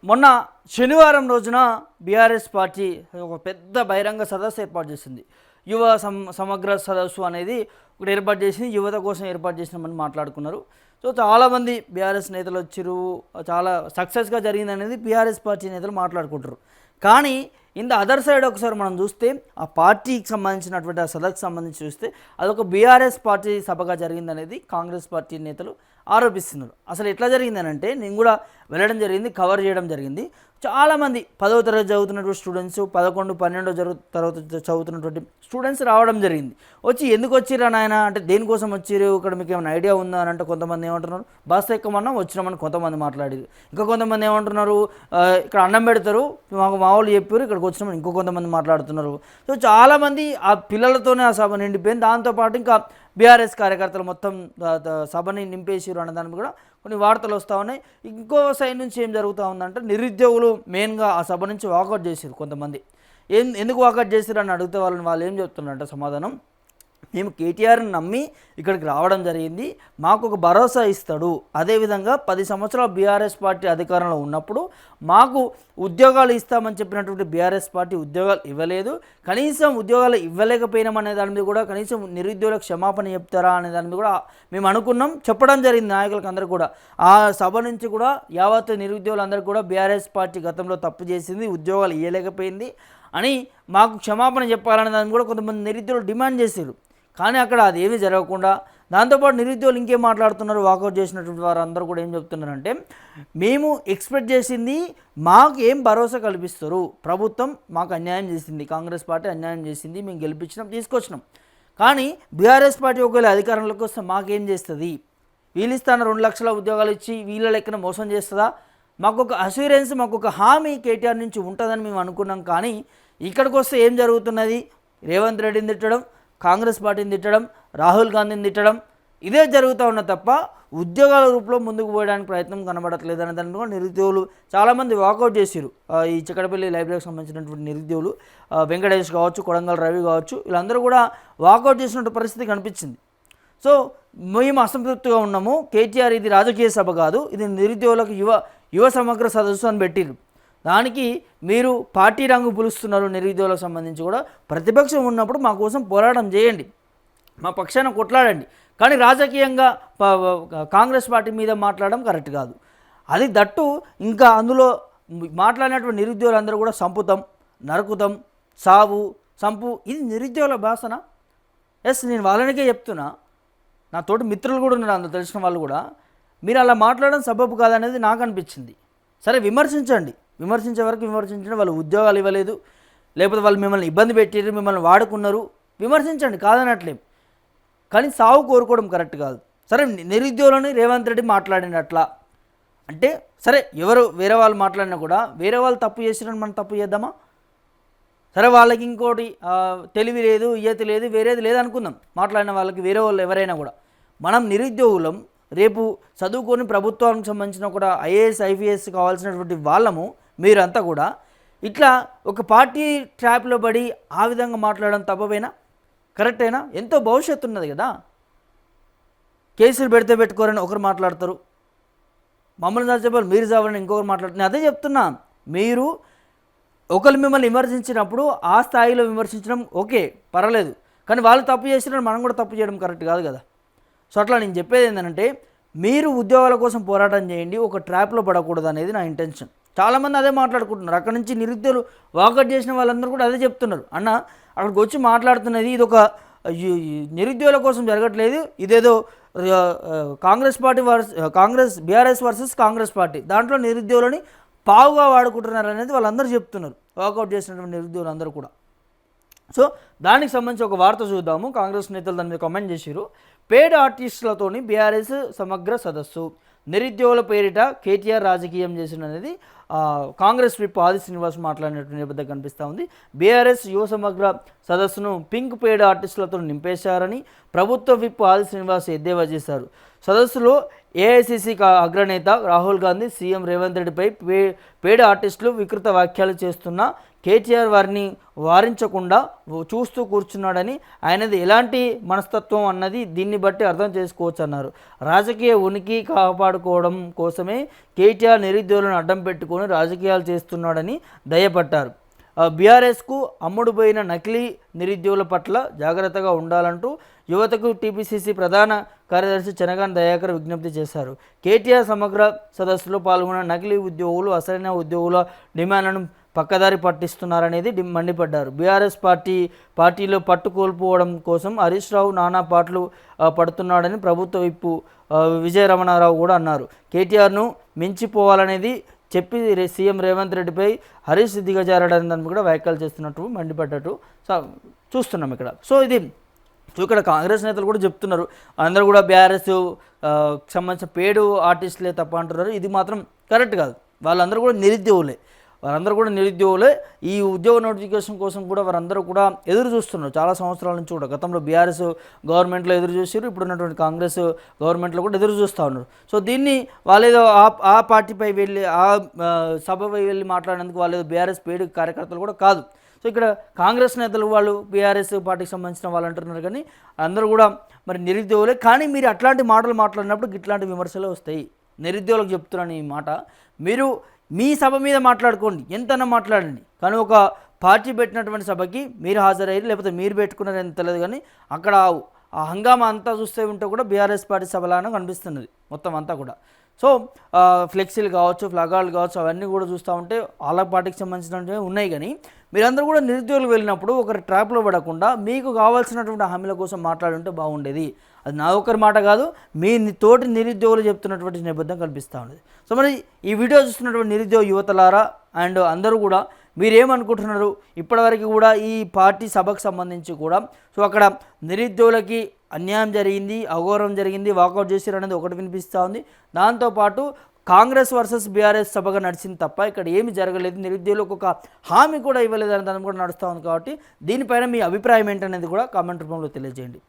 మొన్న శనివారం రోజున బీఆర్ఎస్ పార్టీ ఒక పెద్ద బహిరంగ సదస్సు ఏర్పాటు చేసింది. యువ సమగ్ర సదస్సు అనేది ఒకటి ఏర్పాటు చేసింది. యువత కోసం ఏర్పాటు చేసినామని మాట్లాడుకున్నారు. సో చాలామంది బీఆర్ఎస్ నేతలు వచ్చారు. చాలా సక్సెస్గా జరిగింది అనేది బీఆర్ఎస్ పార్టీ నేతలు మాట్లాడుకుంటారు. కానీ ఇంత అదర్ సైడ్ ఒకసారి మనం చూస్తే ఆ పార్టీకి సంబంధించినటువంటి ఆ సదస్సుకు సంబంధించి చూస్తే అదొక బీఆర్ఎస్ పార్టీ సభగా జరిగిందనేది కాంగ్రెస్ పార్టీ నేతలు ఆరోపిస్తున్నారు. అసలు ఎట్లా జరిగిందనంటే నేను కూడా వెళ్ళడం జరిగింది, కవర్ చేయడం జరిగింది. చాలామంది 10వ తరగతి చదువుతున్నటువంటి స్టూడెంట్స్, 11, 12 తరగతి చదువుతున్నటువంటి స్టూడెంట్స్ రావడం జరిగింది. వచ్చి ఎందుకు వచ్చిర్రా నాయన అంటే దేనికోసం వచ్చిర్రు, ఇక్కడ మీకు ఏమైనా ఐడియా ఉందా అని అంటే కొంతమంది ఏమంటున్నారు బస్ ఎక్కమన్నా వచ్చినామని కొంతమంది మాట్లాడారు. ఇంకా కొంతమంది ఏమంటున్నారు ఇక్కడ అన్నం పెడతారు మాకు మా వాళ్ళు చెప్పారు ఇక్కడికి వచ్చినామని ఇంకో కొంతమంది మాట్లాడుతున్నారు. సో చాలామంది ఆ పిల్లలతోనే ఆ సభ నిండిపోయింది. దాంతోపాటు ఇంకా బీఆర్ఎస్ కార్యకర్తలు మొత్తం సభని నింపేసారు అన్న దానికి కూడా కొన్ని వార్తలు వస్తూ ఉన్నాయి. ఇంకో సైడ్ నుంచి ఏం జరుగుతూ ఉందంటే నిరుద్యోగులు మెయిన్గా ఆ సభ నుంచి వాకౌట్ చేశారు. కొంతమంది ఎందుకు వాకౌట్ చేశారు అని అడిగితే వాళ్ళు ఏం చెప్తున్నారంటే సమాధానం, మేము కేటీఆర్ని నమ్మి ఇక్కడికి రావడం జరిగింది, మాకు ఒక భరోసా ఇస్తాడు, అదేవిధంగా 10 సంవత్సరాలు బీఆర్ఎస్ పార్టీ అధికారంలో ఉన్నప్పుడు మాకు ఉద్యోగాలు ఇస్తామని చెప్పినటువంటి బీఆర్ఎస్ పార్టీ ఉద్యోగాలు ఇవ్వలేదు, కనీసం ఉద్యోగాలు ఇవ్వలేకపోయినామనే దాని మీద కూడా కనీసం నిరుద్యోగులకు క్షమాపణ చెప్తారా అనే దాని మీద కూడా మేము అనుకున్నాం, చెప్పడం జరిగింది నాయకులకు అందరూ కూడా. ఆ సభ నుంచి కూడా యావత్ నిరుద్యోగులందరికీ కూడా బీఆర్ఎస్ పార్టీ గతంలో తప్పు చేసింది, ఉద్యోగాలు ఇవ్వలేకపోయింది అని మాకు క్షమాపణ చెప్పాలనే దాన్ని కూడా కొంతమంది నిరుద్యోగులు డిమాండ్ చేశారు. కానీ అక్కడ అది ఏమీ జరగకుండా దాంతోపాటు నిరుద్యోగులు ఇంకేం మాట్లాడుతున్నారు, వాకౌట్ చేసినటువంటి వారు అందరూ కూడా ఏం చెప్తున్నారంటే మేము ఎక్స్పెక్ట్ చేసింది మాకు ఏం భరోసా కల్పిస్తారు, ప్రభుత్వం మాకు అన్యాయం చేసింది, కాంగ్రెస్ పార్టీ అన్యాయం చేసింది, మేము గెలిపించినాం తీసుకొచ్చినాం, కానీ బీఆర్ఎస్ పార్టీ ఒకవేళ అధికారంలోకి వస్తే మాకేం చేస్తుంది, వీళ్ళు ఇస్తాన 2 లక్షల ఉద్యోగాలు ఇచ్చి వీళ్ళ లెక్కన మోసం చేస్తుందా, మాకు ఒక అష్యూరెన్స్ మాకు ఒక హామీ కేటీఆర్ నుంచి ఉంటుందని మేము అనుకున్నాం. కానీ ఇక్కడికి వస్తే ఏం జరుగుతున్నది, రేవంత్ రెడ్డిని తిట్టడం, కాంగ్రెస్ పార్టీని తిట్టడం, రాహుల్ గాంధీని తిట్టడం, ఇదే జరుగుతూ ఉన్న తప్ప ఉద్యోగాల రూపంలో ముందుకు పోయడానికి ప్రయత్నం కనబడట్లేదు అనే దాన్ని కూడా నిరుద్యోగులు చాలామంది వాకౌట్ చేశారు. ఈ చిక్కడపల్లి లైబ్రరీకి సంబంధించినటువంటి నిరుద్యోగులు వెంకటేష్ కావచ్చు, కొడంగల్ రవి కావచ్చు, వీళ్ళందరూ కూడా వాకౌట్ చేసినటువంటి పరిస్థితి కనిపించింది. సో మేము అసంతృప్తిగా ఉన్నాము, కేటీఆర్ ఇది రాజకీయ సభ కాదు, ఇది నిరుద్యోగులకు యువ సమగ్ర సదస్సు అని పెట్టిరు, దానికి మీరు పార్టీ రంగు పులుస్తున్నారు, నిరుద్యోగులకు సంబంధించి కూడా ప్రతిపక్షం ఉన్నప్పుడు మా కోసం పోరాటం చేయండి, మా పక్షాన కొట్లాడండి, కానీ రాజకీయంగా కాంగ్రెస్ పార్టీ మీద మాట్లాడడం కరెక్ట్ కాదు. అది దట్టు ఇంకా అందులో మాట్లాడినటువంటి నిరుద్యోగులందరూ కూడా సంపుతాం, నరుకుతాం, సావు, సంపు, ఇది నిరుద్యోగుల భాషన. ఎస్, నేను వాళ్ళనికే చెప్తున్నా, నా తోటి మిత్రులు కూడా ఉన్నారు అందులో తెలిసిన వాళ్ళు కూడా, మీరు అలా మాట్లాడడం సబబు కాదనేది నాకు అనిపించింది. సరే విమర్శించండి, విమర్శించే వరకు విమర్శించండి, వాళ్ళు ఉద్యోగాలు ఇవ్వలేదు, లేకపోతే వాళ్ళు మిమ్మల్ని ఇబ్బంది పెట్టారు, మిమ్మల్ని వాడుకున్నారు, విమర్శించండి కాదనట్లేం, కానీ సావు కోరుకోవడం కరెక్ట్ కాదు. సరే నిరుద్యోగులని రేవంత్ రెడ్డి మాట్లాడినట్లా అంటే సరే, ఎవరు వేరే వాళ్ళు మాట్లాడినా కూడా వేరే వాళ్ళు తప్పు చేసిరని మనం తప్పు చేద్దామా? సరే వాళ్ళకి ఇంకోటి తెలివి లేదు, ఇయ్యత లేదు, వేరేది లేదు అనుకుందాం, మాట్లాడిన వాళ్ళకి వేరే వాళ్ళు ఎవరైనా కూడా. మనం నిరుద్యోగులం, రేపు చదువుకొని ప్రభుత్వానికి సంబంధించిన కూడా ఐఏఎస్ ఐపీఎస్ కావాల్సినటువంటి వాళ్ళము, మీరంతా కూడా ఇట్లా ఒక పార్టీ ట్రాప్లో పడి ఆ విధంగా మాట్లాడడం తప్పవేనా, కరెక్టేనా? ఎంతో భవిష్యత్తు ఉన్నది కదా. కేసులు పెడితే పెట్టుకోరని ఒకరు మాట్లాడతారు, మమ్మల్ని చచ్చిపోయి మీరు చావాలని ఇంకొకరు మాట్లాడుతున్నారు. నేను అదే చెప్తున్నా, మీరు ఒకరు మిమ్మల్ని విమర్శించినప్పుడు ఆ స్థాయిలో విమర్శించడం ఓకే పర్వాలేదు, కానీ వాళ్ళు తప్పు చేసినప్పుడు మనం కూడా తప్పు చేయడం కరెక్ట్ కాదు కదా. సో అట్లా నేను చెప్పేది ఏంటంటే మీరు ఉద్యోగాల కోసం పోరాటం చేయండి, ఒక ట్రాప్లో పడకూడదు అనేది నా ఇంటెన్షన్. చాలామంది అదే మాట్లాడుకుంటున్నారు, అక్కడ నుంచి నిరుద్యోగులు వాకౌట్ చేసిన వాళ్ళందరూ కూడా అదే చెప్తున్నారు, అన్న అక్కడికి వచ్చి మాట్లాడుతున్నది ఇది ఒక నిరుద్యోగుల కోసం జరగట్లేదు, ఇదేదో Congress party BRS versus Congress party, దాంట్లో నిరుద్యోగులని పావుగా వాడుకుంటున్నారు అనేది వాళ్ళందరూ చెప్తున్నారు, వాకౌట్ చేసినటువంటి నిరుద్యోగులు అందరూ కూడా. సో దానికి సంబంధించి ఒక వార్త చూద్దాము. కాంగ్రెస్ నేతలు దాని మీద కామెంట్ చేశారు. పేడ్ ఆర్టిస్టులతోని బీఆర్ఎస్ సమగ్ర సదస్సు, నిరుద్యోగుల పేరిట కేటీఆర్ రాజకీయం చేసిన అనేది కాంగ్రెస్ విప్ ఆది శ్రీనివాస్ మాట్లాడినటువంటి నేపథ్యం కనిపిస్తూ ఉంది. బీఆర్ఎస్ యువ సమగ్ర సదస్సును పింక్ పేడ్ ఆర్టిస్టులతో నింపేశారని ప్రభుత్వ విప్ ఆది శ్రీనివాస్ ఎద్దేవా చేశారు. సదస్సులో ఏఐసిసి అగ్రనేత రాహుల్ గాంధీ సీఎం రేవంత్ రెడ్డిపై పేడ ఆర్టిస్టులు వికృత వ్యాఖ్యలు చేస్తున్న కేటీఆర్ వారిని వారించకుండా చూస్తూ కూర్చున్నాడని, ఆయనది ఎలాంటి మనస్తత్వం అన్నది దీన్ని బట్టి అర్థం చేసుకోవచ్చు అన్నారు. రాజకీయ ఉనికి కాపాడుకోవడం కోసమే కేటీఆర్ నిరుద్యోగులను అడ్డం పెట్టుకొని రాజకీయాలు చేస్తున్నాడని దయపట్టారు. బీఆర్ఎస్కు అమ్ముడుపోయిన నకిలీ నిరుద్యోగుల పట్ల జాగ్రత్తగా ఉండాలంటూ యువతకు టీపీసీసీ ప్రధాన కార్యదర్శి చెనగాని దయాకర్ విజ్ఞప్తి చేశారు. కేటీఆర్ సమగ్ర సదస్సులో పాల్గొన్న నకిలీ ఉద్యోగులు అసలైన ఉద్యోగుల డిమాండ్లను పక్కదారి పట్టిస్తున్నారనేది మండిపడ్డారు. బీఆర్ఎస్ పార్టీలో పట్టు కోల్పోవడం కోసం హరీష్ రావు నానా పాటలు పడుతున్నాడని ప్రభుత్వ విప్పు విజయరమణారావు కూడా అన్నారు. కేటీఆర్ను మించిపోవాలనేది చెప్పి సీఎం రేవంత్ రెడ్డిపై హరీష్ దిగజారడని దాన్ని కూడా వ్యాఖ్యలు చేస్తున్నట్టు మండిపడ్డట్టు చూస్తున్నాం ఇక్కడ. ఇక్కడ కాంగ్రెస్ నేతలు కూడా చెప్తున్నారు, అందరూ కూడా బీఆర్ఎస్ సంబంధించిన పేడు ఆర్టిస్టులే తప్ప అంటున్నారు. ఇది మాత్రం కరెక్ట్ కాదు. వాళ్ళందరూ కూడా నిరుద్యోగులే. ఈ ఉద్యోగ నోటిఫికేషన్ కోసం కూడా వారందరూ కూడా ఎదురు చూస్తున్నారు చాలా సంవత్సరాల నుంచి కూడా. గతంలో బీఆర్ఎస్ గవర్నమెంట్లో ఎదురు చూసారు, ఇప్పుడున్నటువంటి కాంగ్రెస్ గవర్నమెంట్లో కూడా ఎదురు చూస్తూ ఉన్నారు. దీన్ని వాళ్ళేదో ఆ పార్టీపై వెళ్ళి ఆ సభపై వెళ్ళి మాట్లాడేందుకు వాళ్ళేదో బీఆర్ఎస్ పేడు కార్యకర్తలు కూడా కాదు. ఇక్కడ కాంగ్రెస్ నేతలు వాళ్ళు బీఆర్ఎస్ పార్టీకి సంబంధించిన వాళ్ళు అంటున్నారు, కానీ అందరూ కూడా మరి నిరుద్యోగులే. కానీ మీరు అట్లాంటి మాటలు మాట్లాడినప్పుడు ఇట్లాంటి విమర్శలు వస్తాయి. నిరుద్యోగులకు చెప్తున్నాను ఈ మాట, మీరు మీ సభ మీద మాట్లాడుకోండి, ఎంతైనా మాట్లాడండి, కానీ ఒక పార్టీ పెట్టినటువంటి సభకి మీరు హాజరయ్యారు లేకపోతే మీరు పెట్టుకున్నారని తెలియదు, కానీ అక్కడ ఆ హంగామా అంతా చూస్తే ఉంటే కూడా బీఆర్ఎస్ పార్టీ సభలాగా కనిపిస్తున్నది మొత్తం అంతా కూడా. ఫ్లెక్సీలు కావచ్చు, ఫ్లగాలు కావచ్చు, అవన్నీ కూడా చూస్తూ ఉంటే వాళ్ళ పార్టీకి సంబంధించినవి ఉన్నాయి. కానీ మీరందరూ కూడా నిరుద్యోగులు వెళ్ళినప్పుడు ఒకరి ట్రాప్లో పడకుండా మీకు కావాల్సినటువంటి హామీల కోసం మాట్లాడుంటే బాగుండేది. అది నా ఒక్కరి మాట కాదు, మీ తోటి నిరుద్యోగులు చెప్తున్నటువంటి నిబద్ధం కల్పిస్తూ ఉండేది. మరి ఈ వీడియో చూస్తున్నటువంటి నిరుద్యోగ యువతలారా అండ్ అందరూ కూడా మీరేమనుకుంటున్నారు? ఇప్పటివరకు కూడా ఈ పార్టీ సభకు సంబంధించి కూడా అక్కడ నిరుద్యోగులకి అన్యాయం జరిగింది, అఘోరం జరిగింది, వాకౌట్ చేశారు అనేది ఒకటి వినిపిస్తూ ఉంది. దాంతోపాటు కాంగ్రెస్ వర్సెస్ బీఆర్ఎస్ సభగా నడిచింది తప్ప ఇక్కడ ఏమి జరగలేదు, నిరుద్యోగులకు ఒక హామీ కూడా ఇవ్వలేదు అనే దాన్ని కూడా నడుస్తూ ఉంది. కాబట్టి దీనిపైన మీ అభిప్రాయం ఏంటనేది కూడా కామెంట్ రూపంలో తెలియజేయండి.